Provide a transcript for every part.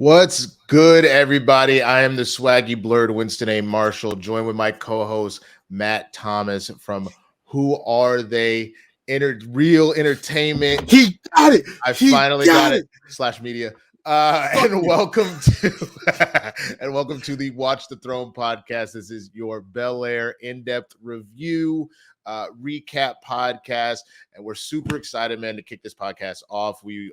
What's good, everybody? I am the swaggy blurred Winston A. Marshall, joined with my co-host Matt Thomas from Who Are They? Real Entertainment. He got it. I finally got it. / media. And welcome to the Watch the Throne podcast. This is your Bel-Air in-depth review recap podcast, and we're super excited, man, to kick this podcast off. We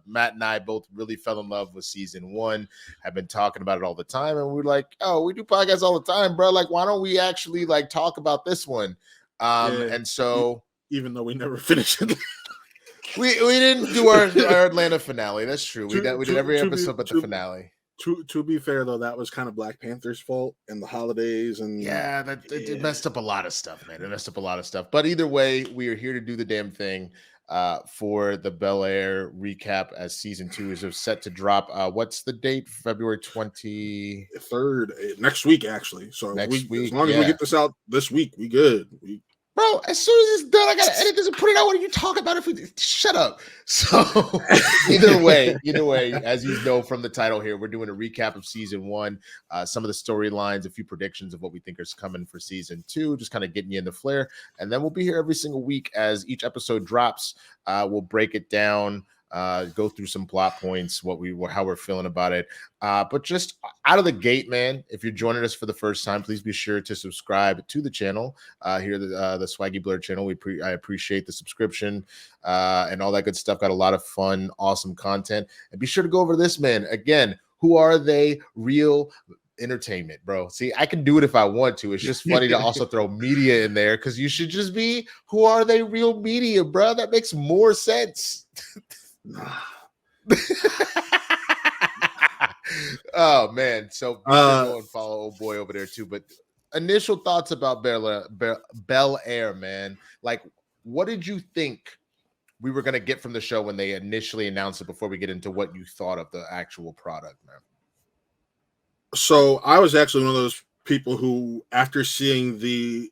Matt and I both really fell in love with season 1, have been talking about it all the time, and we're like, oh, we do podcasts all the time, bro. Like, why don't we actually like talk about this one? And so even though we never finished it. We didn't do our Atlanta finale. That's true. We did every episode but the finale. To be fair, though, that was kind of Black Panther's fault and the holidays. And it messed up a lot of stuff, man. It messed up a lot of stuff. But either way, we are here to do the damn thing for the Bel-Air recap, as season 2 is set to drop. What's the date? February 23rd, next week, actually. So next week, as long as we get this out this week, we good. Bro, as soon as it's done, I gotta edit this and put it out. What are you talking about? Shut up. So either way, as you know from the title here, we're doing a recap of season 1, some of the storylines, a few predictions of what we think is coming for season 2, just kind of getting you in the flair. And then we'll be here every single week as each episode drops. We'll break it down, go through some plot points, how we're feeling about it. But just out of the gate, man, if you're joining us for the first time, please be sure to subscribe to the channel here, the Swaggy Blur channel. I appreciate the subscription and all that good stuff. Got a lot of fun, awesome content. And be sure to go over this, man. Again, Who Are They? Real Entertainment, bro. See, I can do it if I want to. It's just funny to also throw media in there, because you should just be Who Are They? Real Media, bro. That makes more sense. Oh man, so go and follow old boy over there too. But initial thoughts about Bel-Air, man. Like, what did you think we were gonna get from the show when they initially announced it, before we get into what you thought of the actual product, man? So I was actually one of those people who, after seeing the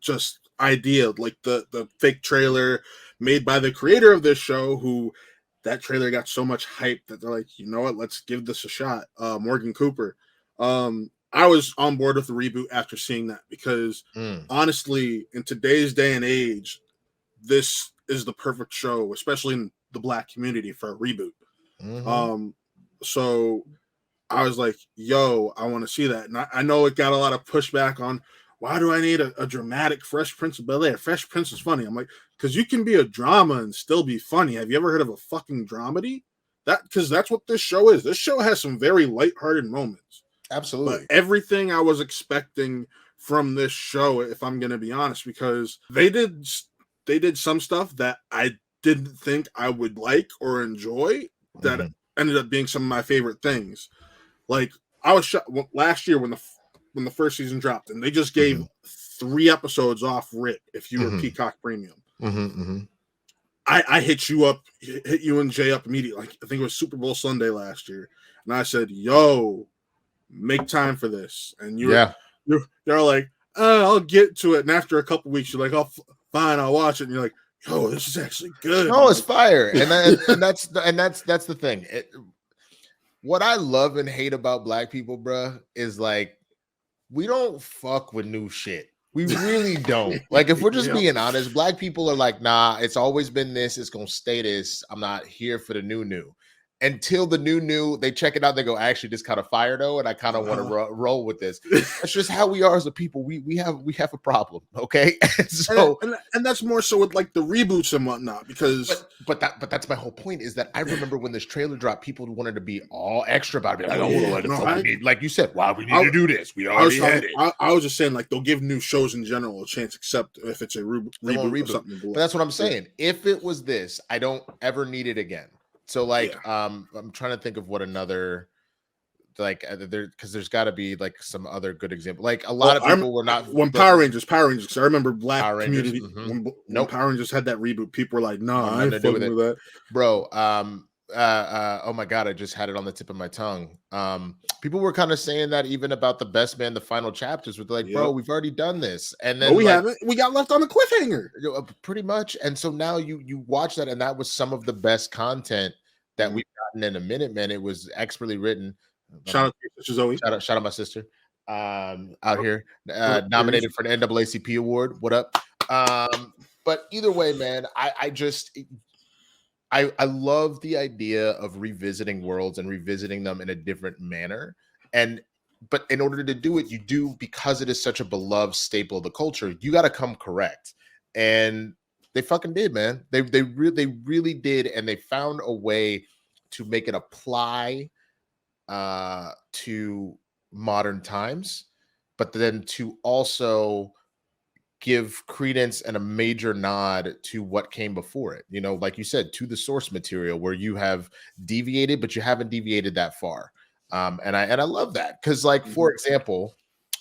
just idea, like the fake trailer made by the creator of this show, who that trailer got so much hype that they're like, you know what, let's give this a shot. Morgan Cooper. I was on board with the reboot after seeing that, because honestly, in today's day and age, this is the perfect show, especially in the Black community, for a reboot. So I was like, yo, I want to see that. And I know it got a lot of pushback on, why do I need a dramatic Fresh Prince of Bel-Air? Fresh Prince is funny. I'm like, because you can be a drama and still be funny. Have you ever heard of a fucking dramedy? Because that's what this show is. This show has some very lighthearted moments. Absolutely. But everything I was expecting from this show, if I'm going to be honest, because they did some stuff that I didn't think I would like or enjoy, that ended up being some of my favorite things. Like, I was last year when the first season dropped, and they just gave 3 episodes off rip if you were Peacock Premium. I hit you and Jay up immediately. Like, I think it was Super Bowl Sunday last year, and I said, yo, make time for this. And you're like, I'll get to it. And after a couple weeks, you're like, oh, fine, I'll watch it. And you're like, yo, this is actually good. No, it's fire. And that's the thing. What I love and hate about Black people, bro, is like, we don't fuck with new shit. We really don't. Like, if we're just being honest, Black people are like, nah, it's always been this. It's going to stay this. I'm not here for the new. Until the new, they check it out. They go, actually, this kind of fire though, and I kind of want to roll with this. That's just how we are as a people. We have a problem, okay? So, and that's more so with like the reboots and whatnot, because but that's my whole point, is that I remember when this trailer dropped, people wanted to be all extra about it. Like, like you said, why we need to do this? We already had it. I was just saying, like, they'll give new shows in general a chance, except if it's a reboot or something. But that's what I'm saying. If it was this, I don't ever need it again. So like, I'm trying to think of what another, like, because there's got to be like some other good example. Like, a lot of people were not when Power Rangers. I remember Black community when Power Rangers had that reboot. People were like, "No, I ain't fucking with that, bro." Oh my god, I just had it on the tip of my tongue. People were kind of saying that even about The Best Man, the final chapters, were like, bro, we've already done this, and then we haven't. We got left on a cliffhanger, pretty much. And so now you watch that, and that was some of the best content that we've gotten in a minute, man. It was expertly written. Shout out to your sister Zoe. Shout out my sister out here, nominated for an NAACP award. What up? But either way, man, I love the idea of revisiting worlds and revisiting them in a different manner. But in order to do it, you do, because it is such a beloved staple of the culture, you got to come correct. And they fucking did, man. They really did, and they found a way to make it apply to modern times, but then to also give credence and a major nod to what came before it. You know, like you said, to the source material, where you have deviated, but you haven't deviated that far. And I love that, because, like, for example,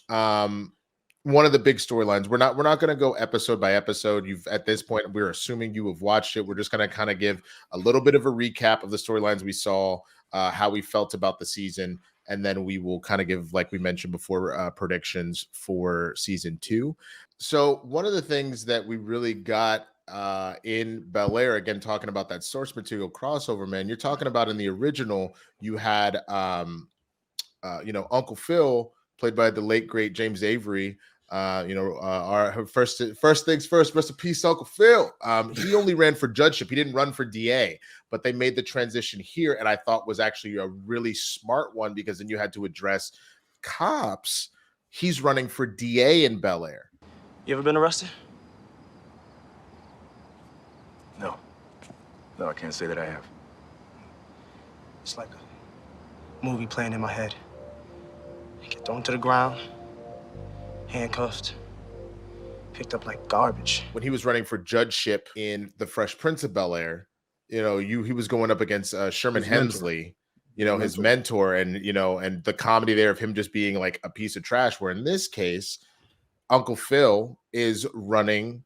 one of the big storylines, we're not going to go episode by episode. At this point, we're assuming you have watched it. We're just going to kind of give a little bit of a recap of the storylines we saw, how we felt about the season, and then we will kind of give, like we mentioned before, predictions for season 2. So one of the things that we really got in Bel-Air, again, talking about that source material crossover, man, you're talking about in the original, you had, Uncle Phil, played by the late, great James Avery. Our first things first, rest in peace, Uncle Phil. He only ran for judgeship. He didn't run for DA, but they made the transition here, and I thought was actually a really smart one, because then you had to address cops. He's running for DA in Bel-Air. You ever been arrested? No. No, I can't say that I have. It's like a movie playing in my head. You get thrown to the ground, handcuffed, picked up like garbage. When he was running for judgeship in The Fresh Prince of Bel-Air, he was going up against Sherman Hemsley, his mentor, and and the comedy there of him just being like a piece of trash. Where in this case, Uncle Phil is running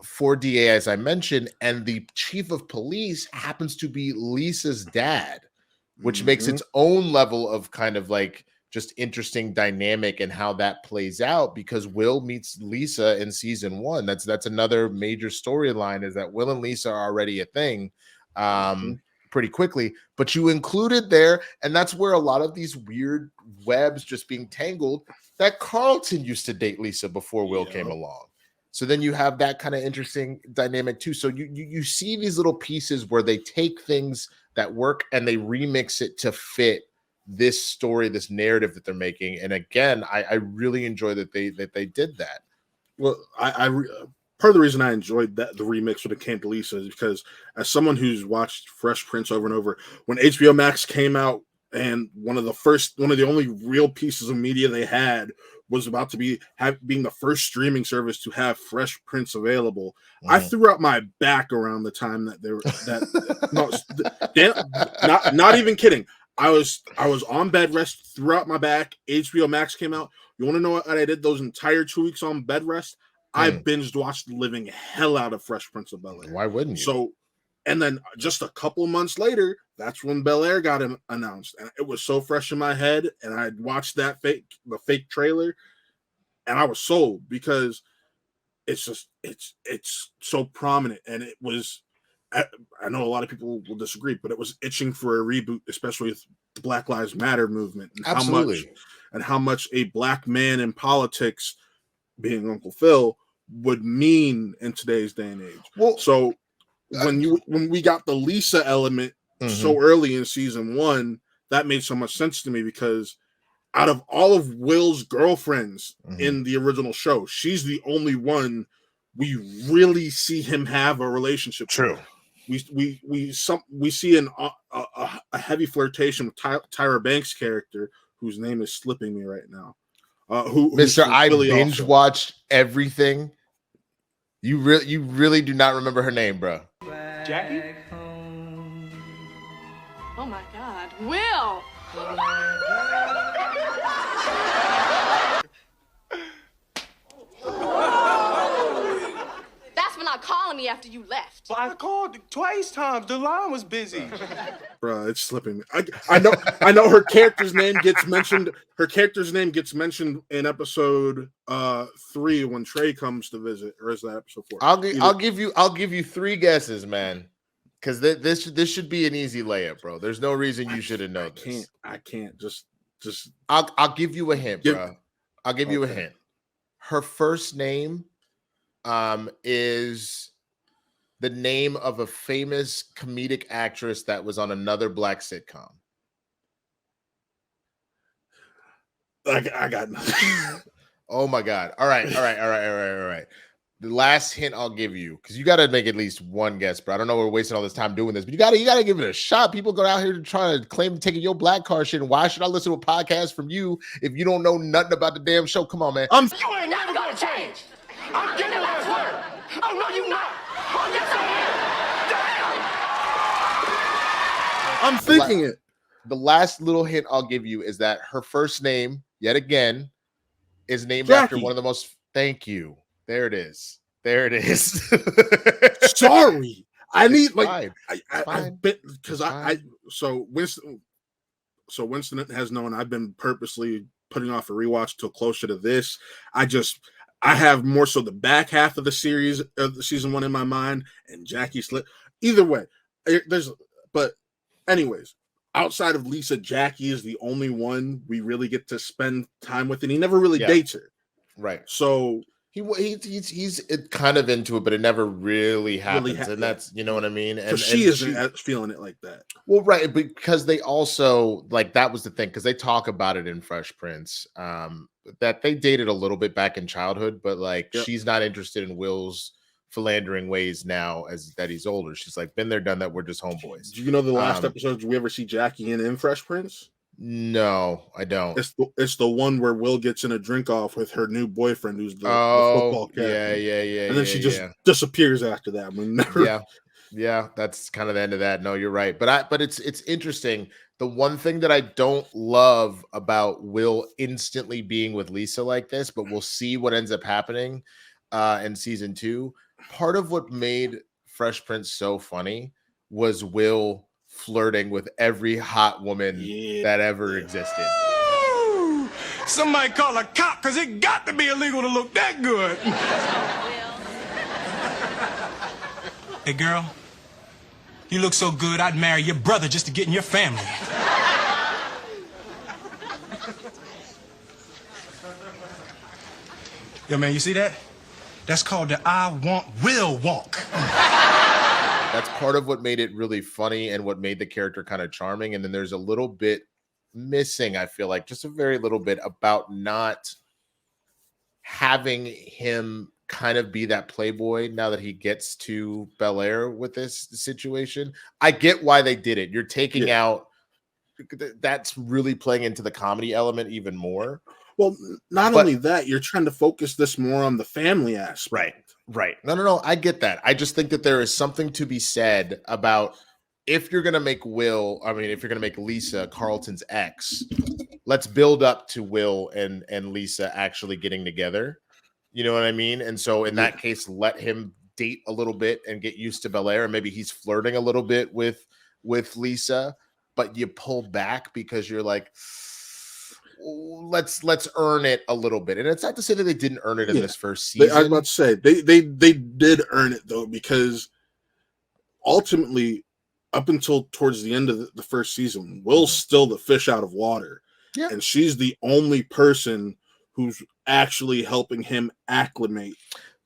for DA, as I mentioned, and the chief of police happens to be Lisa's dad, which makes its own level of kind of like just interesting dynamic and how that plays out, because Will meets Lisa in season 1. That's another major storyline, is that Will and Lisa are already a thing pretty quickly, but you included there, and that's where a lot of these weird webs just being tangled, that Carlton used to date Lisa before Will came along. So then you have that kind of interesting dynamic too. So you see these little pieces where they take things that work and they remix it to fit this story, this narrative that they're making. And again, I really enjoy that they did that. Well, part of the reason I enjoyed the remix with the Camp Lisa is because, as someone who's watched Fresh Prince over and over, when HBO Max came out, and one of the only real pieces of media they had was about to being the first streaming service to have Fresh Prince available. I threw out my back around the time that they were not even kidding. I was on bed rest, threw out my back. HBO Max came out. You want to know what I did those entire 2 weeks on bed rest? I binged watched the living hell out of Fresh Prince of Bel-Air. Why wouldn't you? So, and then just a couple of months later, that's when Bel-Air got announced, and it was so fresh in my head. And I watched the fake trailer, and I was sold, because it's so prominent, and it was. I know a lot of people will disagree, but it was itching for a reboot, especially with the Black Lives Matter movement, and how much a black man in politics, being Uncle Phil, would mean in today's day and age. Well, so when we got the Lisa element so early in season 1, that made so much sense to me, because out of all of Will's girlfriends in the original show, she's the only one we really see him have a relationship with. We see a heavy flirtation with Tyra Banks' character, whose name is slipping me right now. Mr. I binge watched everything. You really do not remember her name, bro. Jackie? Oh my God, Will! That's for not calling me after you left. But I called twice times. The line was busy. Bro, it's slipping me. I know her character's name gets mentioned. Her character's name gets mentioned in episode 3 when Trey comes to visit, or is that episode 4? I'll give you 3 guesses, man. Because this should be an easy layup, bro. There's no reason you shouldn't know this. I can't. Just. I'll give you a hint, bro. I'll give you a hint. Her first name is the name of a famous comedic actress that was on another black sitcom. I got nothing. Oh my God. All right. The last hint I'll give you, because you got to make at least one guess, bro. I don't know we're wasting all this time doing this, but you gotta give it a shot. People go out here to try to claim taking your black card shit. And why should I listen to a podcast from you if you don't know nothing about the damn show? Come on, man. You ain't never gonna change. I'm getting the last word. Oh no, you not. Oh yes, I am. Damn. I'm thinking it. The last little hint I'll give you is that her first name, yet again, is named Jackie. after one of the most. Thank you. There it is. Sorry, I need fine. So Winston has known I've been purposely putting off a rewatch till closer to this. I have more so the back half of the series of the season 1 in my mind, and Jackie slipped. Either way, but anyways, outside of Lisa, Jackie is the only one we really get to spend time with, and he never really dates her. Right. So he's kind of into it, but it never really happens. And that's, you know what I mean? And she isn't feeling it like that. Well, right. Because they also, like, that was the thing, because they talk about it in Fresh Prince, that they dated a little bit back in childhood, but like, she's not interested in Will's philandering ways now as that he's older. She's like, been there, done that. We're just homeboys. Do you know the last episodes we ever see Jackie in Fresh Prince? No, I don't. It's the one where Will gets in a drink off with her new boyfriend, who's the football character. Yeah. And then she just disappears after that. Yeah. That's kind of the end of that. No, you're right. But it's interesting. The one thing that I don't love about Will instantly being with Lisa like this, but we'll see what ends up happening in season 2. Part of what made Fresh Prince so funny was Will flirting with every hot woman that ever existed. Ooh, somebody call a cop, because it got to be illegal to look that good. Hey, girl, you look so good, I'd marry your brother just to get in your family. Yo, man, you see that? That's called the I Want Will walk. That's part of what made it really funny and what made the character kind of charming. And then there's a little bit missing, I feel like, just a very little bit, about not having him kind of be that playboy now that he gets to Bel-Air with this situation. I get why they did it. You're taking out, that's really playing into the comedy element even more. Well, not only that, you're trying to focus this more on the family aspect. Right. No. I get that. I just think that there is something to be said about, if you're going to make if you're going to make Lisa Carlton's ex, let's build up to Will and Lisa actually getting together. You know what I mean? And so in that case, let him date a little bit and get used to Bel-Air. And maybe he's flirting a little bit with Lisa, but you pull back because you're like, let's earn it a little bit. And it's not to say that they didn't earn it in this first season. I was about to say they did earn it, though, because ultimately, up until towards the end of the first season, Will's still the fish out of water. Yeah. And she's the only person who's actually helping him acclimate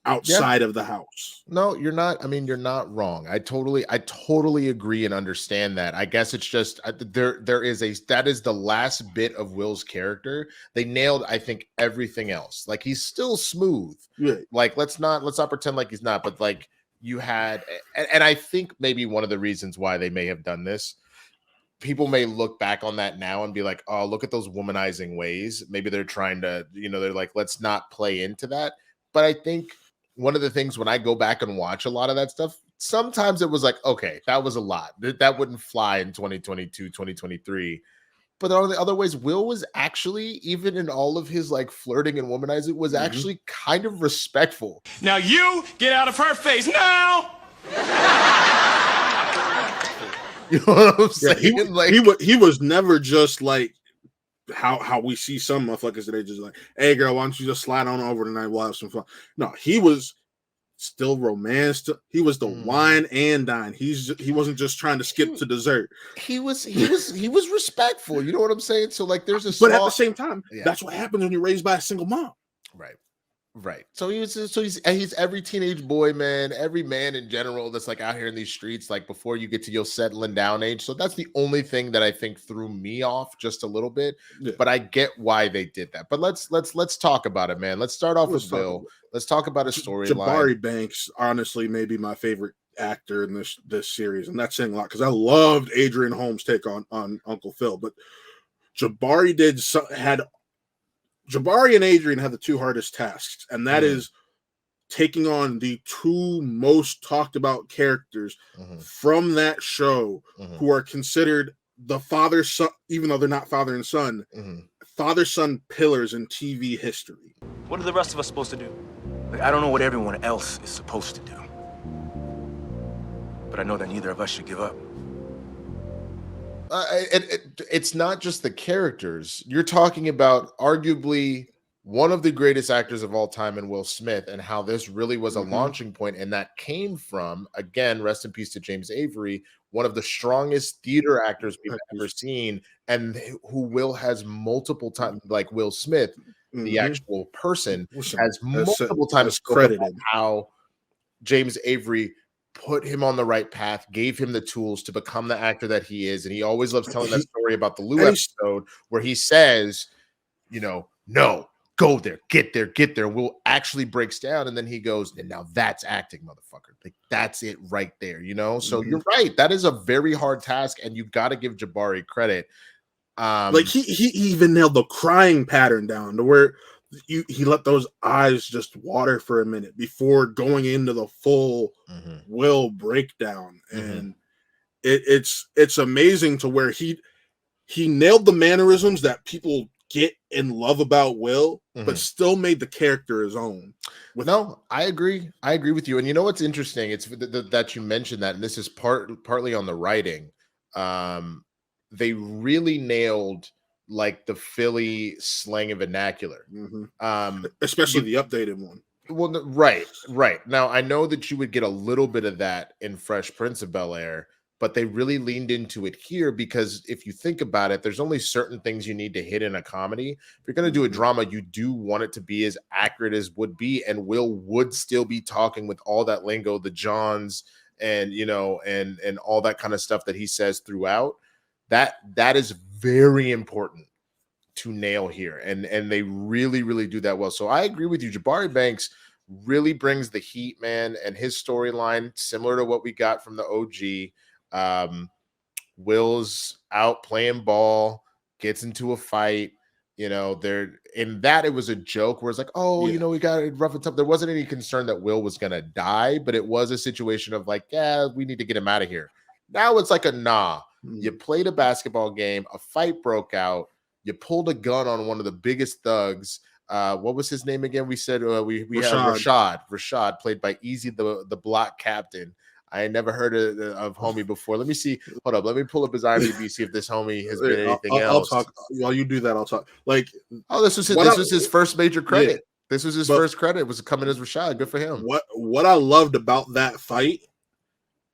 outside of the house. No, you're not. I mean, you're not wrong. I totally agree and understand that. I guess it's just that is the last bit of Will's character. They nailed, I think, everything else. Like, he's still smooth. Right. Like, let's not pretend like he's not, but like, you had, and I think maybe one of the reasons why they may have done this, people may look back on that now and be like, oh, look at those womanizing ways. Maybe they're trying to, they're like, let's not play into that. But I think one of the things when I go back and watch a lot of that stuff, sometimes it was like, okay, that was a lot. That wouldn't fly in 2022, 2023. But there are the other ways. Will was actually, even in all of his like flirting and womanizing, was actually kind of respectful. Now you get out of her face now. You know what I'm saying? He was never just like how we see some motherfuckers today, just like, hey girl, why don't you just slide on over tonight? We'll have some fun. No, he was still romance. He was the wine and dine. He wasn't just trying to skip to dessert. He was respectful. You know what I'm saying? So like, there's a But small, at the same time, that's what happens when you're raised by a single mom. Right. So he's every teenage boy, man, every man in general that's like out here in these streets, like before you get to your settling down age. So that's the only thing that I think threw me off just a little bit. Yeah. But I get why they did that. But let's talk about it, man. Let's start off with Will. Let's talk about a storyline. Jabari Banks, honestly, may be my favorite actor in this series, and that's saying a lot because I loved Adrian Holmes' take on Uncle Phil. But Jabari Jabari and Adrian had the two hardest tasks, and that is taking on the two most talked about characters from that show who are considered the father-son, even though they're not father and son, father-son pillars in TV history. What are the rest of us supposed to do? I don't know what everyone else is supposed to do, but I know that neither of us should give up. It's not just the characters. You're talking about arguably one of the greatest actors of all time in Will Smith, and how this really was a launching point. And that came from, again, rest in peace to James Avery, one of the strongest theater actors we've ever seen, and who Will has multiple times, like Will Smith, the actual person, has multiple times credited how James Avery put him on the right path, gave him the tools to become the actor that he is. And he always loves telling that story about the Lou episode where he says, no, go there, get there. Will actually breaks down, and then he goes, and now that's acting, motherfucker. Like, that's it right there, So you're right. That is a very hard task, and you got to give Jabari credit. Like he even nailed the crying pattern down to where he let those eyes just water for a minute before going into the full Will breakdown. And it's amazing to where he nailed the mannerisms that people get and love about Will, but still made the character his own. No, I agree with you. And you know what's interesting? It's that you mentioned that, and this is partly on the writing. They really nailed like the Philly slang and vernacular, especially the updated one. Well, right. Now, I know that you would get a little bit of that in Fresh Prince of Bel-Air, but they really leaned into it here because if you think about it, there's only certain things you need to hit in a comedy. If you're going to do a drama, you do want it to be as accurate as would be, and Will would still be talking with all that lingo, the Johns, and and all that kind of stuff that he says throughout. That is very important to nail here, and they really, really do that well. So I agree with you. Jabari Banks really brings the heat, man, and his storyline similar to what we got from the OG. Will's out playing ball, gets into a fight. There in that it was a joke where it's like, we got to rough it up. There wasn't any concern that Will was gonna die, but it was a situation of like, we need to get him out of here. Now it's like a nah. You played a basketball game, a fight broke out, you pulled a gun on one of the biggest thugs. What was his name again? We said we had Rashad, played by Easy the block captain. I had never heard of homie before. Let me see. Hold up. Let me pull up his IMDb, see if this homie has been anything else. I'll talk. While you do that, I'll talk. Like, this was his first major credit. Yeah. This was his first credit. Was coming as Rashad. Good for him. What I loved about that fight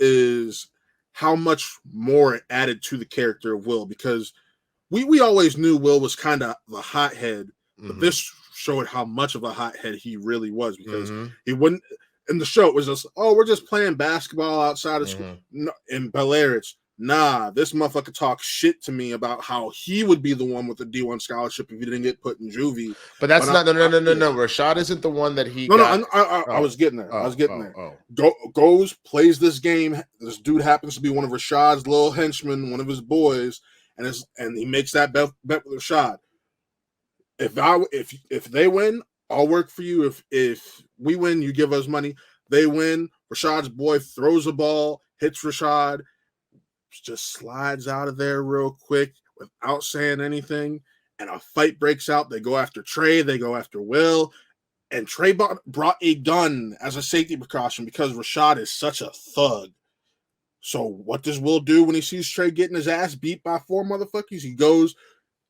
is how much more it added to the character of Will, because we always knew Will was kind of the hothead, but this showed how much of a hothead he really was, because he wouldn't. In the show, it was just, we're just playing basketball outside of school. No, in Bel-Air, it's, this motherfucker talks shit to me about how he would be the one with the D1 scholarship if he didn't get put in juvie. But that's no. Rashad isn't the one that he I was getting there. Goes, plays this game. This dude happens to be one of Rashad's little henchmen, one of his boys, and he makes that bet with Rashad. If they win, I'll work for you. If we win, you give us money. They win. Rashad's boy throws a ball, hits Rashad, just slides out of there real quick without saying anything, and a fight breaks out. They go after Trey. They go after Will, and Trey brought a gun as a safety precaution because Rashad is such a thug. So what does Will do when he sees Trey getting his ass beat by 4 motherfuckers? He goes,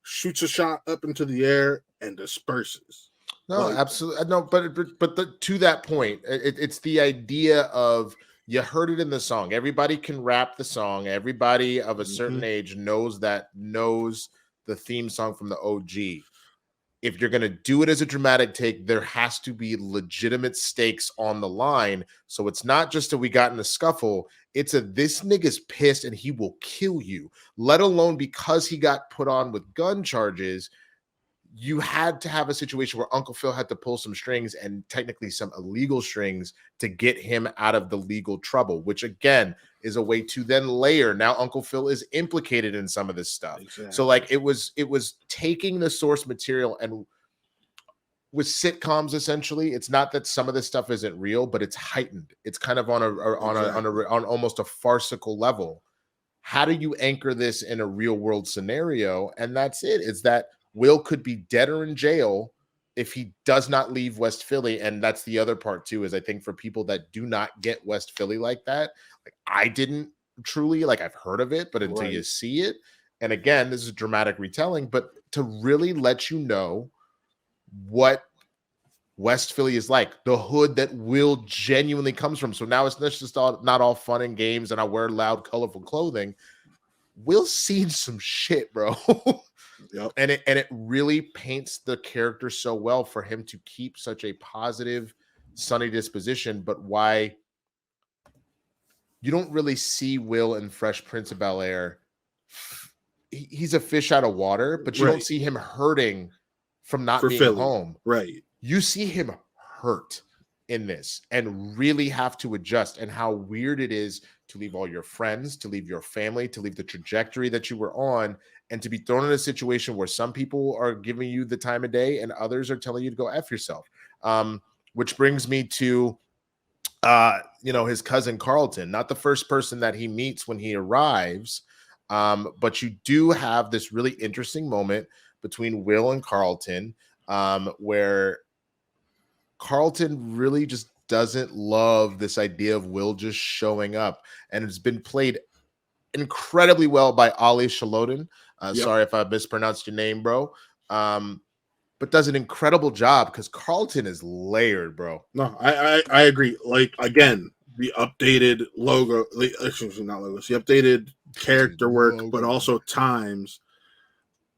shoots a shot up into the air, and disperses. No, Like, absolutely. No, to that point, it's the idea of you heard it in the song. Everybody can rap the song. Everybody of a certain age knows the theme song from the OG. If you're going to do it as a dramatic take, there has to be legitimate stakes on the line. So it's not just a we got in a scuffle. It's a this nigga's pissed and he will kill you, let alone because he got put on with gun charges. You had to have a situation where Uncle Phil had to pull some strings and technically some illegal strings to get him out of the legal trouble, which again is a way to then layer. Now Uncle Phil is implicated in some of this stuff. exactly. So like it was taking the source material, and with sitcoms, essentially, it's not that some of this stuff isn't real, but it's heightened. It's kind of on almost a farcical level. How do you anchor this in a real world scenario? And that's it. It's that Will could be dead or in jail if he does not leave West Philly. And that's the other part too, is I think for people that do not get West Philly like that, like I didn't truly, like I've heard of it, but until you see it, and again, this is a dramatic retelling, but to really let you know what West Philly is like, the hood that Will genuinely comes from. So now it's not all fun and games and I wear loud, colorful clothing. Will's seen some shit, bro. Yep. And it really paints the character so well for him to keep such a positive, sunny disposition. But why you don't really see Will in Fresh Prince of Bel-Air. He's a fish out of water, but you don't see him hurting from not being Philly. home. Right. You see him hurt in this and really have to adjust, and how weird it is to leave all your friends, to leave your family, to leave the trajectory that you were on, and to be thrown in a situation where some people are giving you the time of day and others are telling you to go F yourself. Which brings me to, his cousin Carlton, not the first person that he meets when he arrives. But you do have this really interesting moment between Will and Carlton, where Carlton really just doesn't love this idea of Will just showing up. And it's been played incredibly well by Ali Shalodin. Sorry if I mispronounced your name, bro. But does an incredible job because Carlton is layered, bro. No, I agree. Like, again, the updated logo, excuse me, not logos, the updated character work, but also times.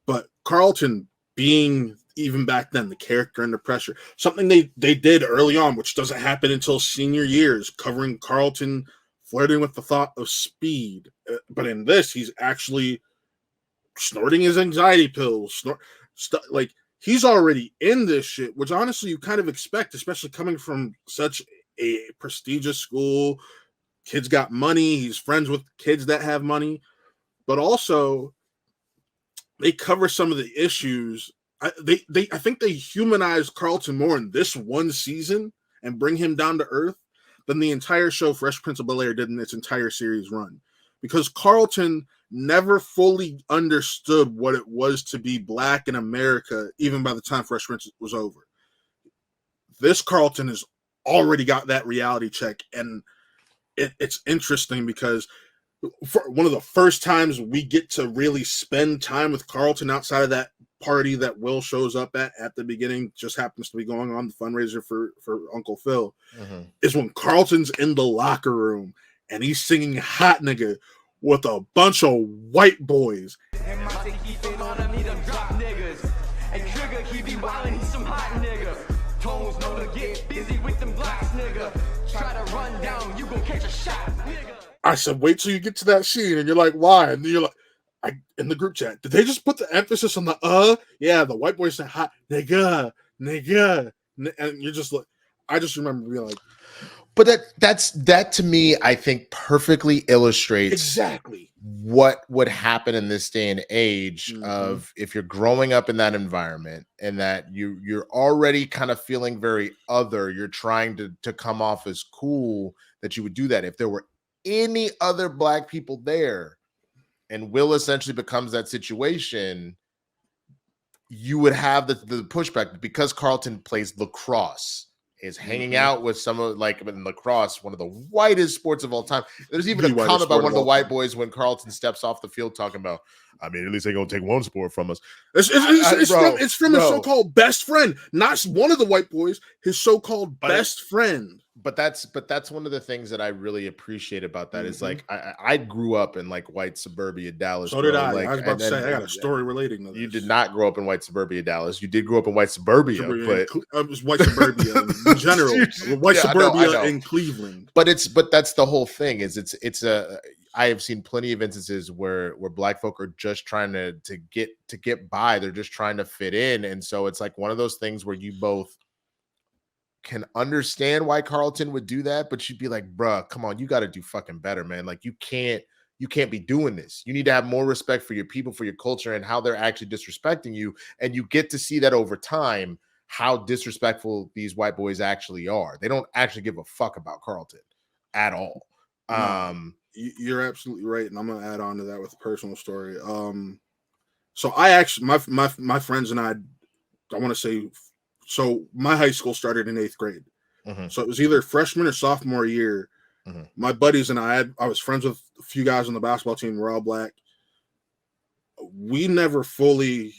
But Carlton being, even back then, the character under pressure, something they did early on, which doesn't happen until senior years, covering Carlton flirting with the thought of speed. But in this, he's actually snorting his anxiety pills, like he's already in this shit, which honestly you kind of expect, especially coming from such a prestigious school. Kids got money. He's friends with kids that have money, but also they cover some of the issues. I think they humanize Carlton more in this one season and bring him down to earth than the entire show Fresh Prince of Bel-Air did in its entire series run, because Carlton never fully understood what it was to be black in America, even by the time Fresh Prince was over. This Carlton has already got that reality check, and it's interesting because for one of the first times we get to really spend time with Carlton outside of that party that Will shows up at the beginning, just happens to be going on, the fundraiser for Uncle Phil, is when Carlton's in the locker room and he's singing Hot Nigga with a bunch of white boys. I said, wait till you get to that scene, and you're like, why? And then you're like, in the group chat, did they just put the emphasis on the Yeah, the white boys say hot nigga, and you're just like, I just remember being like, but that to me, I think perfectly illustrates exactly what would happen in this day and age of if you're growing up in that environment and that you're already kind of feeling very other, you're trying to come off as cool, that you would do that. If there were any other black people there and Will essentially becomes that situation, you would have the pushback because Carlton plays lacrosse is hanging out with some of, like, in lacrosse, one of the whitest sports of all time. There's even a comment by one of the white boys when Carlton steps off the field talking about, I mean, at least they're going to take one sport from us. It's from his so-called best friend, not one of the white boys, his so-called best friend. But that's one of the things that I really appreciate about that is, like, I grew up in, like, white suburbia Dallas. So did I. Like, I was about to say, I got a story relating to this. You did not grow up in white suburbia Dallas. You did grow up in white suburbia, but it was white suburbia in general. White suburbia in Cleveland. But that's the whole thing. Is it's I have seen plenty of instances where black folk are just trying to get by. They're just trying to fit in, and so it's like one of those things where you both can understand why Carlton would do that, but you'd be like, bruh, come on, you got to do fucking better, man. Like, you can't be doing this. You need to have more respect for your people, for your culture, and how they're actually disrespecting you. And you get to see that over time, how disrespectful these white boys actually are. They don't actually give a fuck about Carlton at all. You're absolutely right, and I'm gonna add on to that with a personal story. So I actually, my friends and I want to say. So my high school started in 8th grade. So it was either freshman or sophomore year. My buddies and I was friends with a few guys on the basketball team. We're all black. We never fully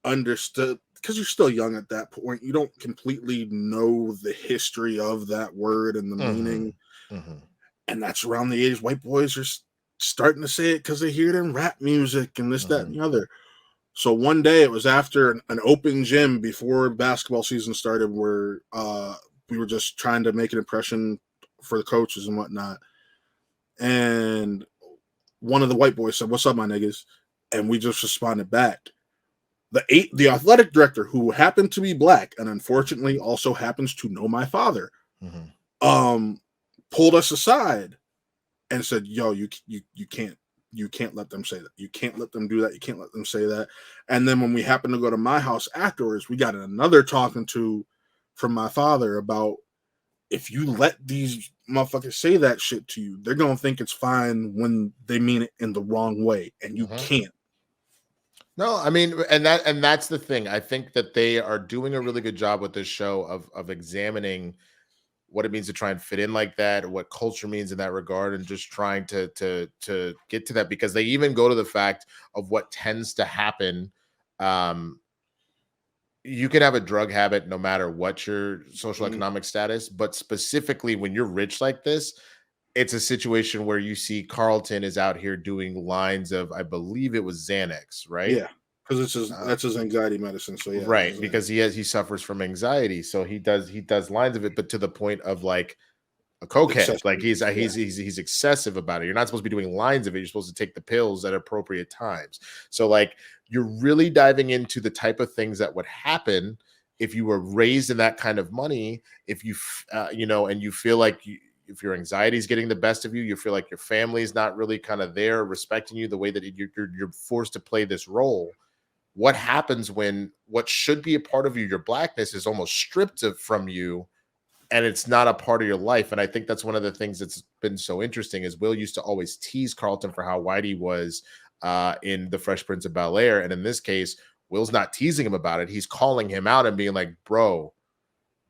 understood, because you're still young at that point. You don't completely know the history of that word and the meaning. And that's around the age white boys are starting to say it because they hear it in rap music and this, that, and the other. So one day, it was after an open gym before basketball season started, where we were just trying to make an impression for the coaches and whatnot. And one of the white boys said, "What's up, my niggas?" And we just responded back. The athletic director, who happened to be black and unfortunately also happens to know my father, pulled us aside and said, "Yo, you can't let them say that. You can't let them do that. You can't let them say that." And then when we happened to go to my house afterwards, we got another talking to from my father about, if you let these motherfuckers say that shit to you, they're going to think it's fine when they mean it in the wrong way. And you can't. No, I mean, and that's the thing. I think that they are doing a really good job with this show of examining what it means to try and fit in like that, or what culture means in that regard, and just trying to get to that, because they even go to the fact of what tends to happen. You can have a drug habit no matter what your social economic status, but specifically when you're rich like this, it's a situation where you see Carlton is out here doing lines of, I believe it was Xanax, right? Yeah. Because that's his anxiety medicine. So yeah, right, because he suffers from anxiety, so he does lines of it, but to the point of like a cokehead. Like he's excessive about it. You're not supposed to be doing lines of it. You're supposed to take the pills at appropriate times. So like you're really diving into the type of things that would happen if you were raised in that kind of money. If you and you feel like if your anxiety is getting the best of you, you feel like your family is not really kind of there respecting you the way that you're forced to play this role. What happens when what should be a part of you, your blackness, is almost stripped from you, and it's not a part of your life? And I think that's one of the things that's been so interesting is Will used to always tease Carlton for how white he was in the Fresh Prince of Bel-Air. And in this case, Will's not teasing him about it. He's calling him out and being like, bro,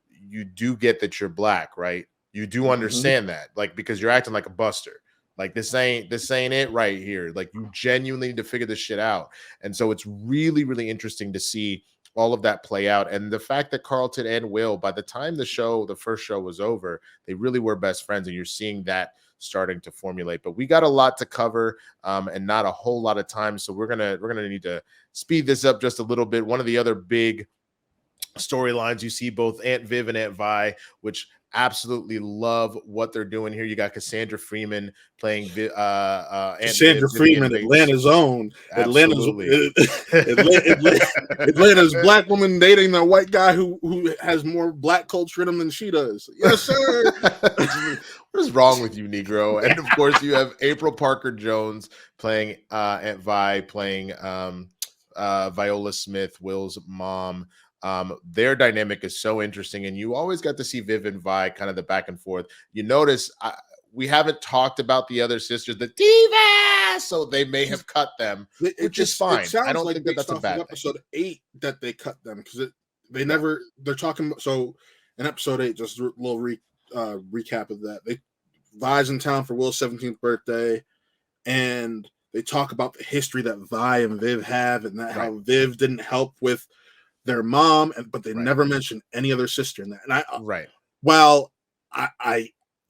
you do get that you're black, right? You do understand that, like, because you're acting like a buster. Like this ain't it right here. Like you genuinely need to figure this shit out. And so it's really, really interesting to see all of that play out. And the fact that Carlton and Will, by the time the first show was over, they really were best friends. And you're seeing that starting to formulate. But we got a lot to cover and not a whole lot of time. So we're gonna need to speed this up just a little bit. One of the other big storylines, you see both Aunt Viv and Aunt Vi, which absolutely love what they're doing here. You got Cassandra Freeman playing Cassandra Freeman, Atlanta's own. Absolutely. Atlanta's black woman dating a white guy who has more black culture in him than she does. Yes, sir. What is wrong with you, Negro? And of course, you have April Parker Jones playing Aunt Vi, playing Viola Smith, Will's mom. Their dynamic is so interesting, and you always got to see Viv and Vi kind of the back and forth. You notice we haven't talked about the other sisters, the Divas, so they may have cut them, which is fine. I don't think that's a bad thing. Episode 8 that they cut them because they're talking. So in episode 8, just a little recap of that. Vi's in town for Will's 17th birthday, and they talk about the history that Vi and Viv have, and that how Viv didn't help with their mom, but they never mentioned any other sister in that. And while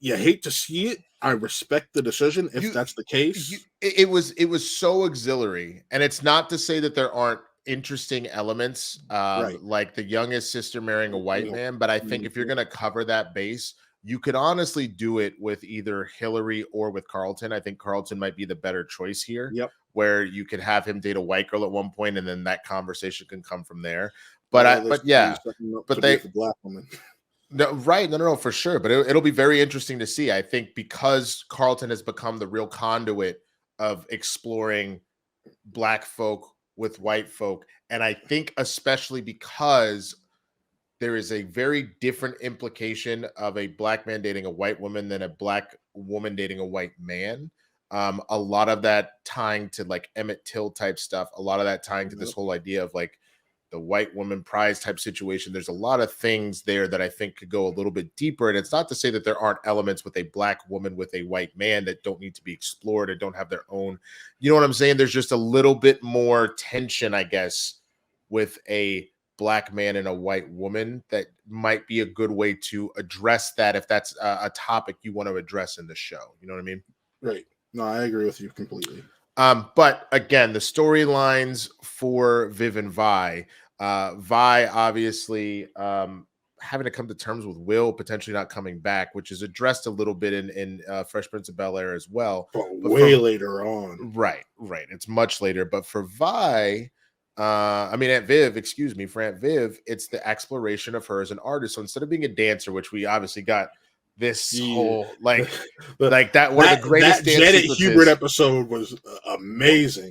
you hate to see it, I respect the decision if that's the case. It was so auxiliary, and it's not to say that there aren't interesting elements, like the youngest sister marrying a white man, but I think if you're going to cover that base, you could honestly do it with either Hillary or with Carlton. I think Carlton might be the better choice here, where you could have him date a white girl at one point, and then that conversation can come from there. But but they the black woman. No, for sure. But it'll be very interesting to see. I think because Carlton has become the real conduit of exploring black folk with white folk, and I think especially because there is a very different implication of a black man dating a white woman than a black woman dating a white man. A lot of that tying to like Emmett Till type stuff, a lot of that tying to this whole idea of like the white woman prize type situation. There's a lot of things there that I think could go a little bit deeper. And it's not to say that there aren't elements with a black woman with a white man that don't need to be explored and don't have their own, you know what I'm saying? There's just a little bit more tension, I guess, with a black man and a white woman that might be a good way to address that if that's a topic you want to address in the show. You know what I mean? Right. No, I agree with you completely. But again, the storylines for Viv and Vi, Vi obviously having to come to terms with Will potentially not coming back, which is addressed a little bit in Fresh Prince of Bel-Air as well. But way later on. Right. It's much later. But for Vi, Aunt Viv, for Aunt Viv, it's the exploration of her as an artist. So instead of being a dancer, which we obviously got this whole like that one of the greatest that Janet Hubert episode was amazing.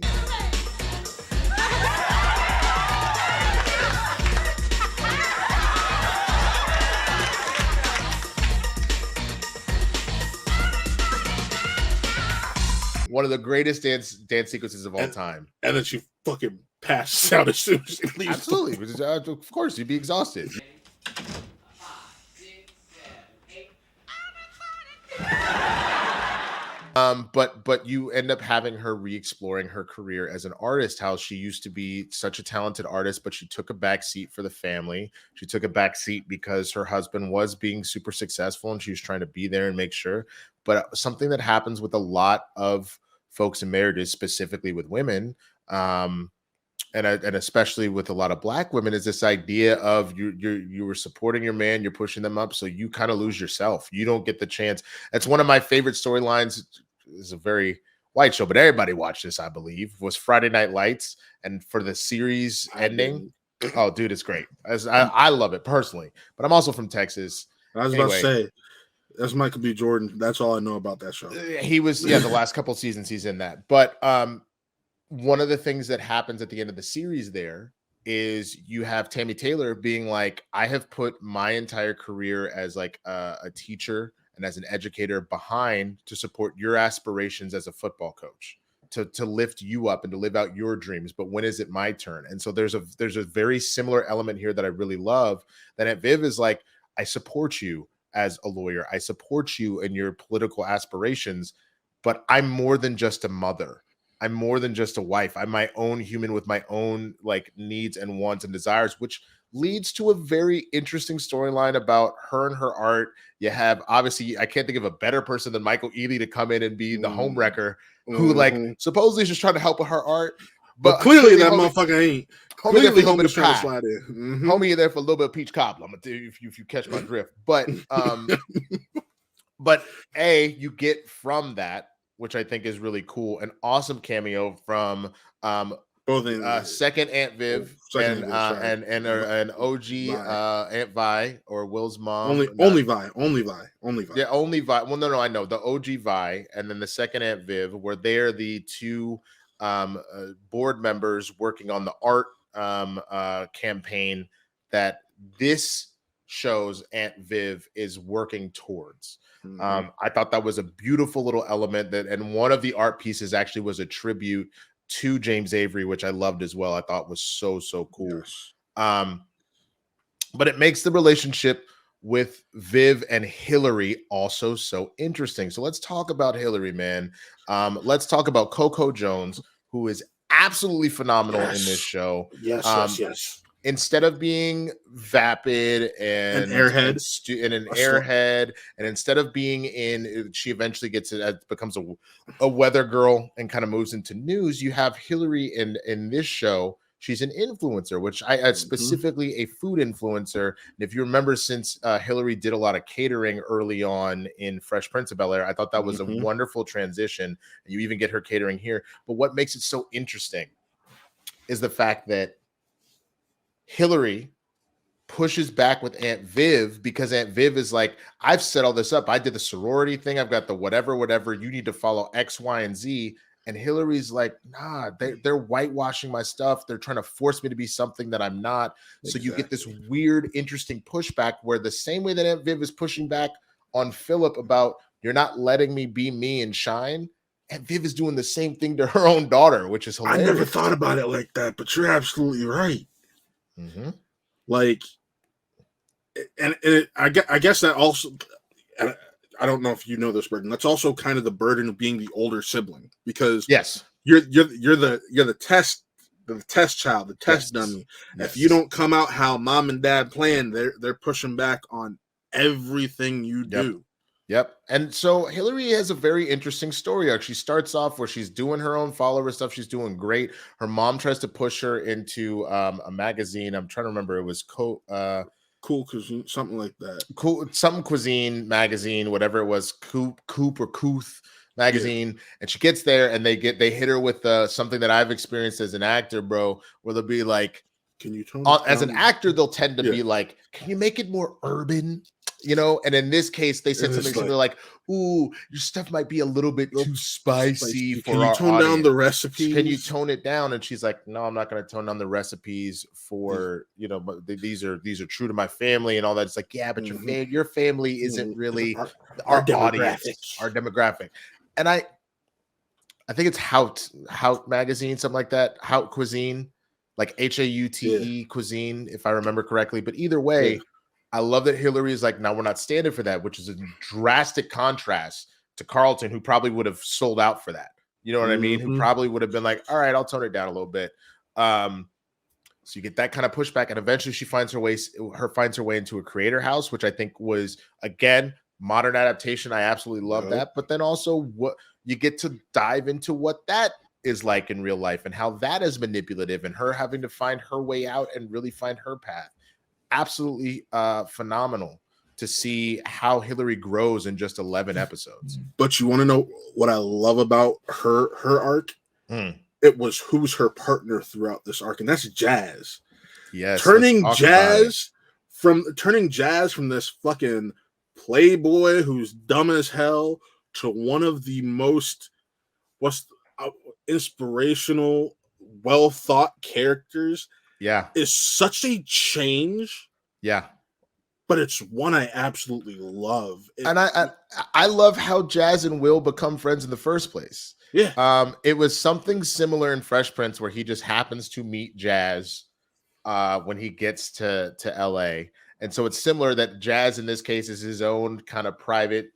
One of the greatest dance sequences of all time. And then she fucking passes out as soon as she leaves. Absolutely. Of course, you'd be exhausted. But you end up having her re-exploring her career as an artist, how she used to be such a talented artist, but she took a back seat for the family. She took a back seat because her husband was being super successful and she was trying to be there and make sure. But something that happens with a lot of folks in marriages, specifically with women, and especially with a lot of black women, is this idea of you were supporting your man, you're pushing them up, so you kind of lose yourself. You don't get the chance. That's one of my favorite storylines. It's a very white show, but everybody watched this, I believe, was Friday Night Lights. And for the series ending, oh, dude, it's great. I love it personally, but I'm also from Texas. I was about to say, that's Michael B. Jordan. That's all I know about that show. He was, the last couple seasons he's in that. But one of the things that happens at the end of the series there is you have Tammy Taylor being like, I have put my entire career as like a teacher and as an educator behind to support your aspirations as a football coach, to lift you up and to live out your dreams. But when is it my turn? And so there's a very similar element here that I really love, that Aunt Viv is like, I support you as a lawyer. I support you in your political aspirations, but I'm more than just a mother. I'm more than just a wife. I'm my own human with my own like needs and wants and desires, which leads to a very interesting storyline about her and her art. You have, obviously, I can't think of a better person than Michael Ealy to come in and be the homewrecker who like supposedly is just trying to help with her art. But clearly that motherfucker ain't. Clearly homie trying to slide in. Homie, you there for a little bit of peach cobbler. I'm gonna tell you if you catch my drift. But but you get from that, which I think is really cool, an awesome cameo from second Aunt Viv and OG Aunt Vi, or Will's mom. Only Vi. Yeah, only Vi. Well, no, I know the OG Vi, and then the second Aunt Viv, where they're the two board members working on the art campaign that this show's Aunt Viv is working towards. I thought that was a beautiful little element, and one of the art pieces actually was a tribute to James Avery, which I loved as well. I thought was so cool. Yes. But it makes the relationship with Viv and Hillary also so interesting. So let's talk about Hillary, man. Let's talk about Coco Jones, who is absolutely phenomenal in this show. Yes. Instead of being vapid and An airhead, and an airhead, and instead of being in, she eventually becomes a weather girl and kind of moves into news. You have Hillary in this show. She's an influencer, which I specifically a food influencer. And if you remember, since Hillary did a lot of catering early on in Fresh Prince of Bel-Air, I thought that was a wonderful transition. And you even get her catering here. But what makes it so interesting is the fact that Hillary pushes back with Aunt Viv, because Aunt Viv is like, I've set all this up. I did the sorority thing. I've got the whatever. You need to follow X, Y, and Z. And Hillary's like, nah, they're whitewashing my stuff. They're trying to force me to be something that I'm not. So you get this weird, interesting pushback where the same way that Aunt Viv is pushing back on Philip about, you're not letting me be me and shine, Aunt Viv is doing the same thing to her own daughter, which is hilarious. I never thought about it like that, but you're absolutely right. Like, and I guess that also, I don't know if you know this, Burden. That's also kind of the burden of being the older sibling, because you're the test child, the test dummy. If you don't come out how mom and dad planned, they're pushing back on everything you do. Yep. And so Hillary has a very interesting story arc. She starts off where she's doing her own follower stuff. She's doing great. Her mom tries to push her into a magazine. I'm trying to remember. It was Cool Cuisine, something like that. Some cuisine magazine, whatever it was, Coop or Couth magazine. And she gets there and they hit her with something that I've experienced as an actor, bro, where they'll be like, can you tone as an actor, they'll tend to be like, can you make it more urban? You know, and in this case, they said something similar like, ooh, your stuff might be a little bit too spicy for our audience. Can you tone down the recipes? Can you tone it down? And she's like, no, I'm not going to tone down the recipes for, you know, but these are true to my family and all that. It's like, yeah, but your family isn't really our audience, our demographic. And I think it's Hout magazine, something like that. Hout Cuisine, like Haute Cuisine, if I remember correctly. But either way, I love that Hillary is like, no, we're not standing for that, which is a drastic contrast to Carlton, who probably would have sold out for that. You know what I mean? Who probably would have been like, all right, I'll tone it down a little bit. So you get that kind of pushback, and eventually she finds her way into a creator house, which I think was, again, modern adaptation. I absolutely love that. But then also what you get to dive into what that is like in real life and how that is manipulative, and her having to find her way out and really find her path. Absolutely phenomenal to see how Hillary grows in just 11 episodes. But you want to know what I love about her arc? It was who's her partner throughout this arc, and that's Jazz. Yes, turning Jazz from this fucking playboy who's dumb as hell to one of the most inspirational, well thought characters. Is such a change. But it's one I absolutely love. And I love how Jazz and Will become friends in the first place. It was something similar in Fresh Prince where he just happens to meet Jazz when he gets to LA. And so it's similar that Jazz in this case is his own kind of private,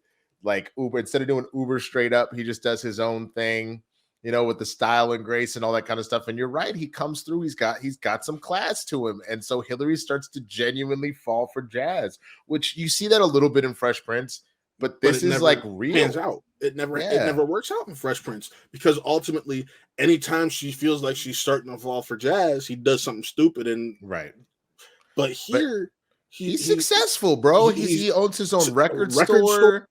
like Uber. Instead of doing Uber straight up, he just does his own thing, you know, with the style and grace and all that kind of stuff. And you're right, he comes through, he's got some class to him. And so Hillary starts to genuinely fall for Jazz, which you see that a little bit in Fresh Prince, but this is like real. Pans out. It never works out in Fresh Prince, because ultimately anytime she feels like she's starting to fall for Jazz, he does something stupid. And but here he's successful, bro. He owns his own record store.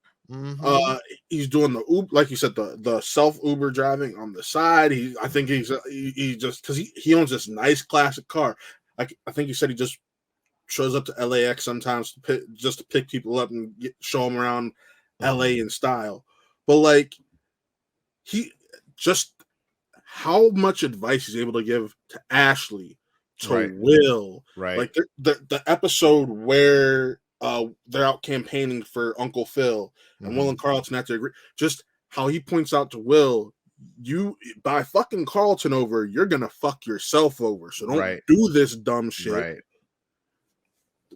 He's doing the Uber, like you said, the self Uber driving on the side. I think he just, because he owns this nice classic car. Like I think you said, he just shows up to LAX sometimes just to pick people up and show them around LA in style. But like how much advice he's able to give to Ashley, to Will, like the episode where they're out campaigning for Uncle Phil, and Will and Carlton have to agree. Just how he points out to Will, you by fucking Carlton over, you're gonna fuck yourself over. So don't do this dumb shit.